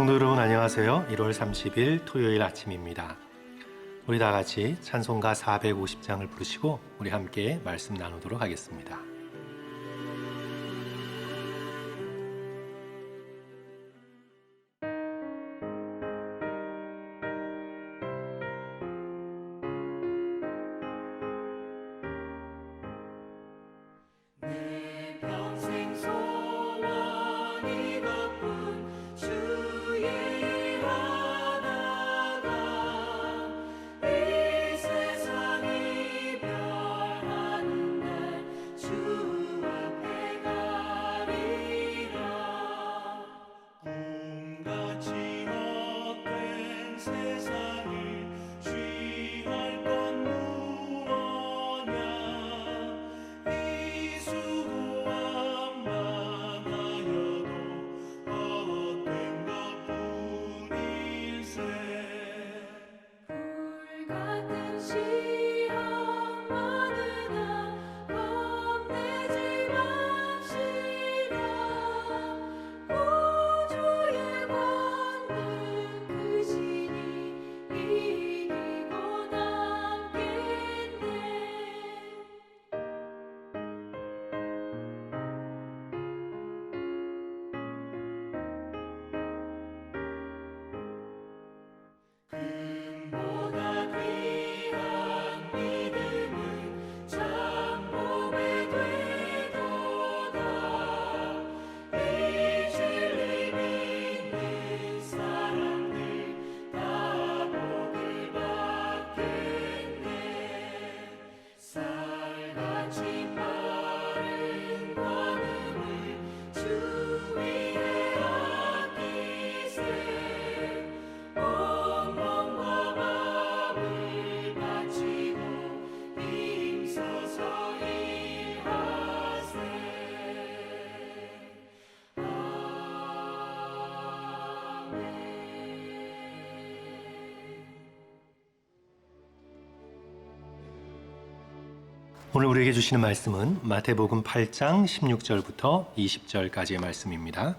성도 여러분 안녕하세요. 1월 30일 토요일 아침입니다. 우리 다 같이 찬송가 450장을 부르시고 우리 함께 말씀 나누도록 하겠습니다. 오늘 우리에게 주시는 말씀은 마태복음 8장 16절부터 20절까지의 말씀입니다.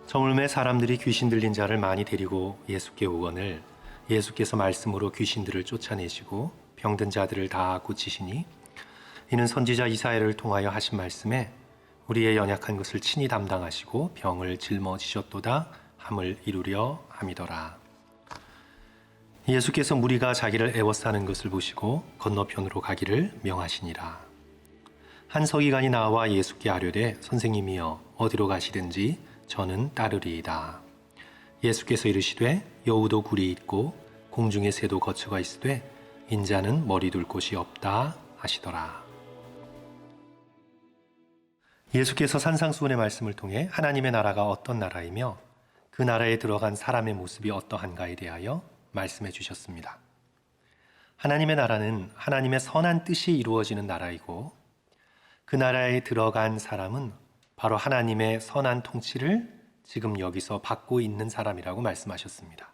저물매 사람들이 귀신 들린 자를 많이 데리고 예수께 오거늘 예수께서 말씀으로 귀신들을 쫓아내시고 병든 자들을 다 고치시니 이는 선지자 이사야를 통하여 하신 말씀에 우리의 연약한 것을 친히 담당하시고 병을 짊어지셨도다 함을 이루려 함이더라. 예수께서 무리가 자기를 애워싸는 것을 보시고 건너편으로 가기를 명하시니라. 한 서기관이 나와 예수께 아뢰되 선생님이여 어디로 가시든지 저는 따르리이다. 예수께서 이르시되 여우도 굴이 있고 공중의 새도 거처가 있으되 인자는 머리 둘 곳이 없다 하시더라. 예수께서 산상수훈의 말씀을 통해 하나님의 나라가 어떤 나라이며 그 나라에 들어간 사람의 모습이 어떠한가에 대하여 말씀해 주셨습니다. 하나님의 나라는 하나님의 선한 뜻이 이루어지는 나라이고 그 나라에 들어간 사람은 바로 하나님의 선한 통치를 지금 여기서 받고 있는 사람이라고 말씀하셨습니다.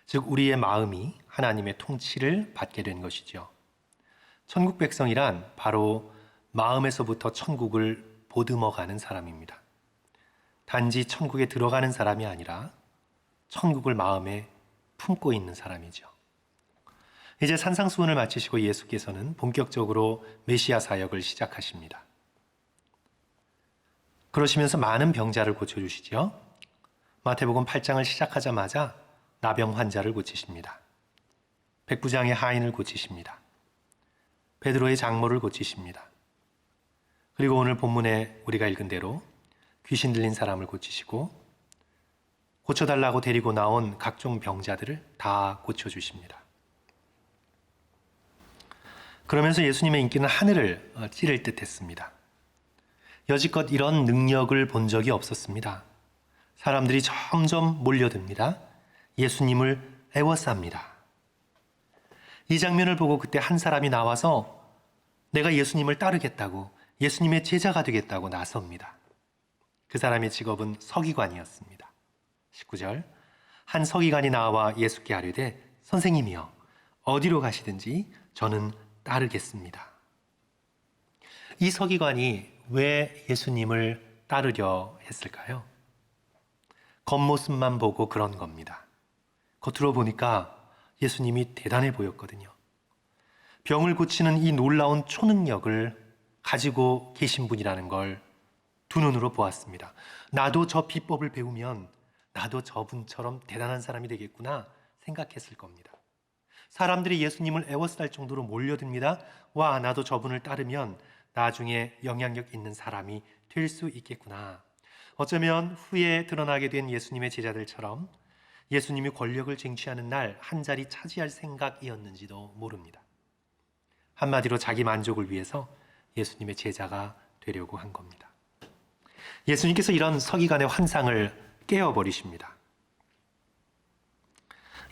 즉 우리의 마음이 하나님의 통치를 받게 된 것이죠. 천국 백성이란 바로 마음에서부터 천국을 보듬어가는 사람입니다. 단지 천국에 들어가는 사람이 아니라 천국을 마음에 품고 있는 사람이죠. 이제 산상수훈을 마치시고 예수께서는 본격적으로 메시아 사역을 시작하십니다. 그러시면서 많은 병자를 고쳐주시죠. 마태복음 8장을 시작하자마자 나병 환자를 고치십니다. 백부장의 하인을 고치십니다. 베드로의 장모를 고치십니다. 그리고 오늘 본문에 우리가 읽은 대로 귀신 들린 사람을 고치시고 고쳐달라고 데리고 나온 각종 병자들을 다 고쳐주십니다. 그러면서 예수님의 인기는 하늘을 찌를 듯 했습니다. 여지껏 이런 능력을 본 적이 없었습니다. 사람들이 점점 몰려듭니다. 예수님을 애워쌉니다. 이 장면을 보고 그때 한 사람이 나와서 내가 예수님을 따르겠다고 예수님의 제자가 되겠다고 나섭니다. 그 사람의 직업은 서기관이었습니다. 19절 한 서기관이 나와 예수께 아뢰되 선생님이여 어디로 가시든지 저는 따르겠습니다. 이 서기관이 왜 예수님을 따르려 했을까요? 겉모습만 보고 그런 겁니다. 겉으로 보니까 예수님이 대단해 보였거든요. 병을 고치는 이 놀라운 초능력을 가지고 계신 분이라는 걸 두 눈으로 보았습니다. 나도 저 비법을 배우면 나도 저분처럼 대단한 사람이 되겠구나 생각했을 겁니다. 사람들이 예수님을 애워쌀 정도로 몰려듭니다. 와, 나도 저분을 따르면 나중에 영향력 있는 사람이 될 수 있겠구나. 어쩌면 후에 드러나게 된 예수님의 제자들처럼 예수님이 권력을 쟁취하는 날 한 자리 차지할 생각이었는지도 모릅니다. 한마디로 자기 만족을 위해서 예수님의 제자가 되려고 한 겁니다. 예수님께서 이런 서기관의 환상을 깨어버리십니다.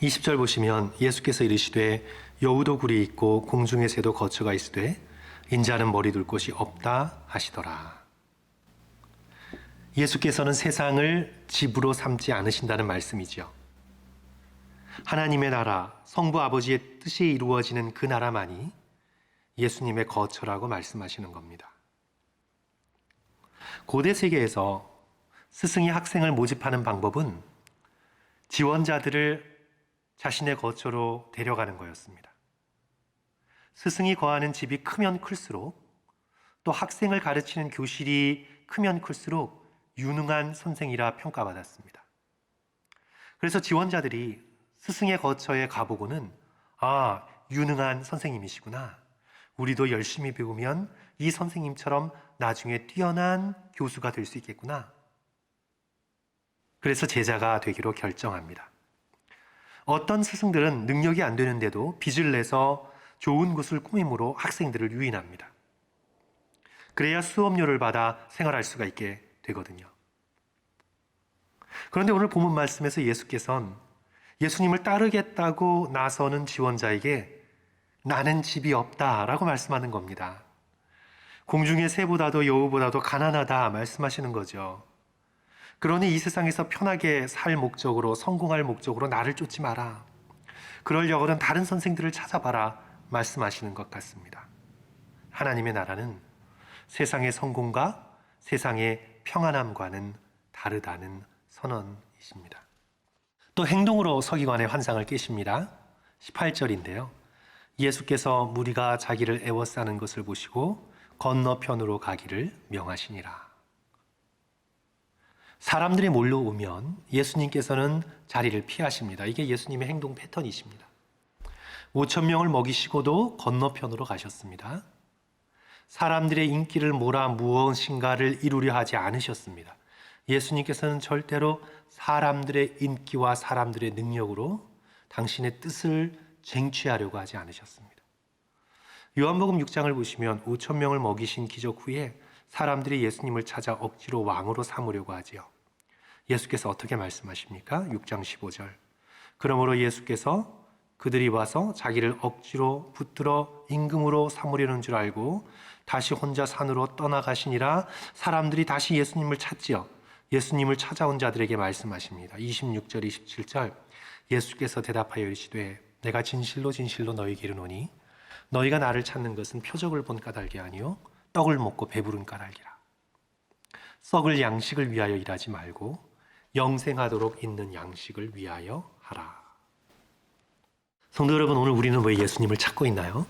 20절 보시면 예수께서 이르시되 여우도 굴이 있고 공중의 새도 거처가 있으되 인자는 머리 둘 곳이 없다 하시더라. 예수께서는 세상을 집으로 삼지 않으신다는 말씀이지요. 하나님의 나라, 성부 아버지의 뜻이 이루어지는 그 나라만이 예수님의 거처라고 말씀하시는 겁니다. 고대 세계에서 스승이 학생을 모집하는 방법은 지원자들을 자신의 거처로 데려가는 거였습니다. 스승이 거하는 집이 크면 클수록 또 학생을 가르치는 교실이 크면 클수록 유능한 선생이라 평가받았습니다. 그래서 지원자들이 스승의 거처에 가보고는 유능한 선생님이시구나. 우리도 열심히 배우면 이 선생님처럼 나중에 뛰어난 교수가 될 수 있겠구나. 그래서 제자가 되기로 결정합니다. 어떤 스승들은 능력이 안 되는데도 빚을 내서 좋은 곳을 꾸밈으로 학생들을 유인합니다. 그래야 수업료를 받아 생활할 수가 있게 되거든요. 그런데 오늘 본문 말씀에서 예수께서는 예수님을 따르겠다고 나서는 지원자에게 나는 집이 없다라고 말씀하는 겁니다. 공중의 새보다도 여우보다도 가난하다 말씀하시는 거죠. 그러니 이 세상에서 편하게 살 목적으로, 성공할 목적으로 나를 쫓지 마라. 그러려고는 다른 선생들을 찾아봐라 말씀하시는 것 같습니다. 하나님의 나라는 세상의 성공과 세상의 평안함과는 다르다는 선언이십니다. 또 행동으로 서기관의 환상을 깨십니다. 18절인데요. 예수께서 무리가 자기를 애워싸는 것을 보시고 건너편으로 가기를 명하시니라. 사람들이 몰려오면 예수님께서는 자리를 피하십니다. 이게 예수님의 행동 패턴이십니다. 5,000명을 먹이시고도 건너편으로 가셨습니다. 사람들의 인기를 몰아 무엇인가를 이루려 하지 않으셨습니다. 예수님께서는 절대로 사람들의 인기와 사람들의 능력으로 당신의 뜻을 쟁취하려고 하지 않으셨습니다. 요한복음 6장을 보시면 5,000명을 먹이신 기적 후에 사람들이 예수님을 찾아 억지로 왕으로 삼으려고 하지요. 예수께서 어떻게 말씀하십니까? 6장 15절. 그러므로 예수께서 그들이 와서 자기를 억지로 붙들어 임금으로 삼으려는 줄 알고 다시 혼자 산으로 떠나가시니라. 사람들이 다시 예수님을 찾지요. 예수님을 찾아온 자들에게 말씀하십니다. 26절, 27절. 예수께서 대답하여 이르시되 내가 진실로 진실로 너희에게 이르노니 너희가 나를 찾는 것은 표적을 본 까닭이 아니요 떡을 먹고 배부른 까닭이라. 썩을 양식을 위하여 일하지 말고 영생하도록 있는 양식을 위하여 하라. 성도 여러분, 오늘 우리는 왜 예수님을 찾고 있나요?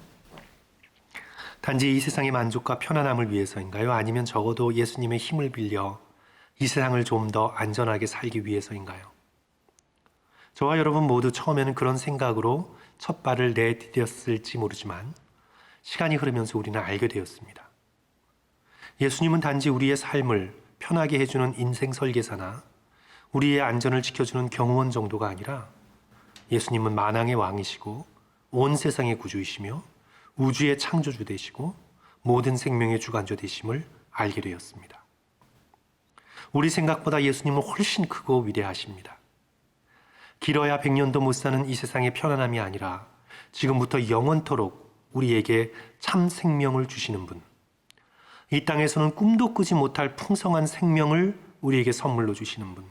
단지 이 세상의 만족과 편안함을 위해서인가요? 아니면 적어도 예수님의 힘을 빌려 이 세상을 좀 더 안전하게 살기 위해서인가요? 저와 여러분 모두 처음에는 그런 생각으로 첫 발을 내디뎠을지 모르지만 시간이 흐르면서 우리는 알게 되었습니다. 예수님은 단지 우리의 삶을 편하게 해주는 인생 설계사나 우리의 안전을 지켜주는 경호원 정도가 아니라 예수님은 만왕의 왕이시고 온 세상의 구주이시며 우주의 창조주 되시고 모든 생명의 주관자 되심을 알게 되었습니다. 우리 생각보다 예수님은 훨씬 크고 위대하십니다. 길어야 100년도 못 사는 이 세상의 편안함이 아니라 지금부터 영원토록 우리에게 참 생명을 주시는 분, 이 땅에서는 꿈도 꾸지 못할 풍성한 생명을 우리에게 선물로 주시는 분,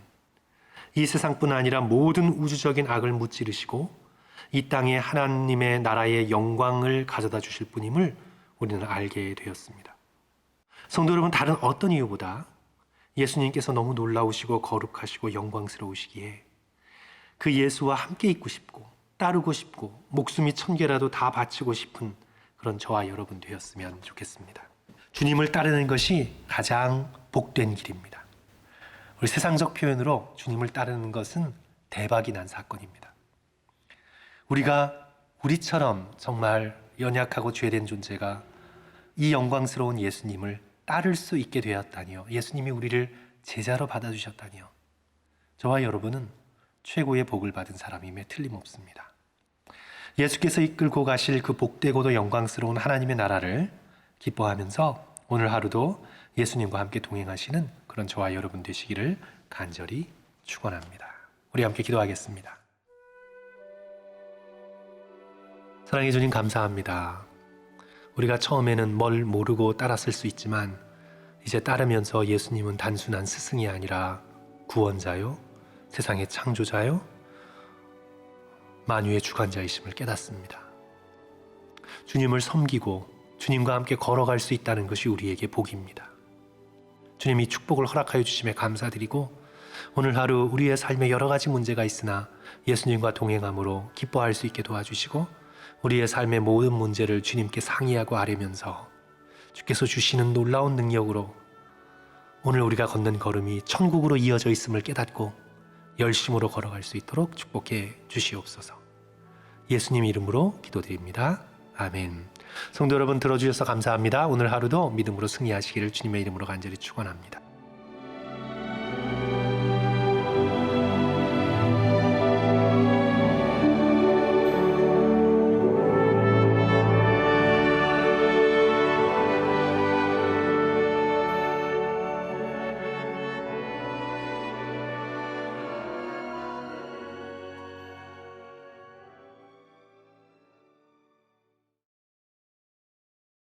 이 세상뿐 아니라 모든 우주적인 악을 무찌르시고 이 땅에 하나님의 나라의 영광을 가져다 주실 분임을 우리는 알게 되었습니다. 성도 여러분, 다른 어떤 이유보다 예수님께서 너무 놀라우시고 거룩하시고 영광스러우시기에 그 예수와 함께 있고 싶고 따르고 싶고 목숨이 1000개라도 다 바치고 싶은 그런 저와 여러분 되었으면 좋겠습니다. 주님을 따르는 것이 가장 복된 길입니다. 우리 세상적 표현으로 주님을 따르는 것은 대박이 난 사건입니다. 우리가 우리처럼 정말 연약하고 죄된 존재가 이 영광스러운 예수님을 따를 수 있게 되었다니요. 예수님이 우리를 제자로 받아주셨다니요. 저와 여러분은 최고의 복을 받은 사람임에 틀림없습니다. 예수께서 이끌고 가실 그 복되고도 영광스러운 하나님의 나라를 기뻐하면서 오늘 하루도 예수님과 함께 동행하시는 그런 저와 여러분 되시기를 간절히 축원합니다. 우리 함께 기도하겠습니다. 사랑해 주님 감사합니다. 우리가 처음에는 뭘 모르고 따랐을 수 있지만 이제 따르면서 예수님은 단순한 스승이 아니라 구원자요, 세상의 창조자요, 만유의 주관자이심을 깨닫습니다. 주님을 섬기고 주님과 함께 걸어갈 수 있다는 것이 우리에게 복입니다. 주님 이 축복을 허락하여 주심에 감사드리고 오늘 하루 우리의 삶에 여러 가지 문제가 있으나 예수님과 동행함으로 기뻐할 수 있게 도와주시고 우리의 삶의 모든 문제를 주님께 상의하고 아뢰면서 주께서 주시는 놀라운 능력으로 오늘 우리가 걷는 걸음이 천국으로 이어져 있음을 깨닫고 열심으로 걸어갈 수 있도록 축복해 주시옵소서. 예수님 이름으로 기도드립니다. 아멘. 성도 여러분 들어주셔서 감사합니다. 오늘 하루도 믿음으로 승리하시기를 주님의 이름으로 간절히 축원합니다.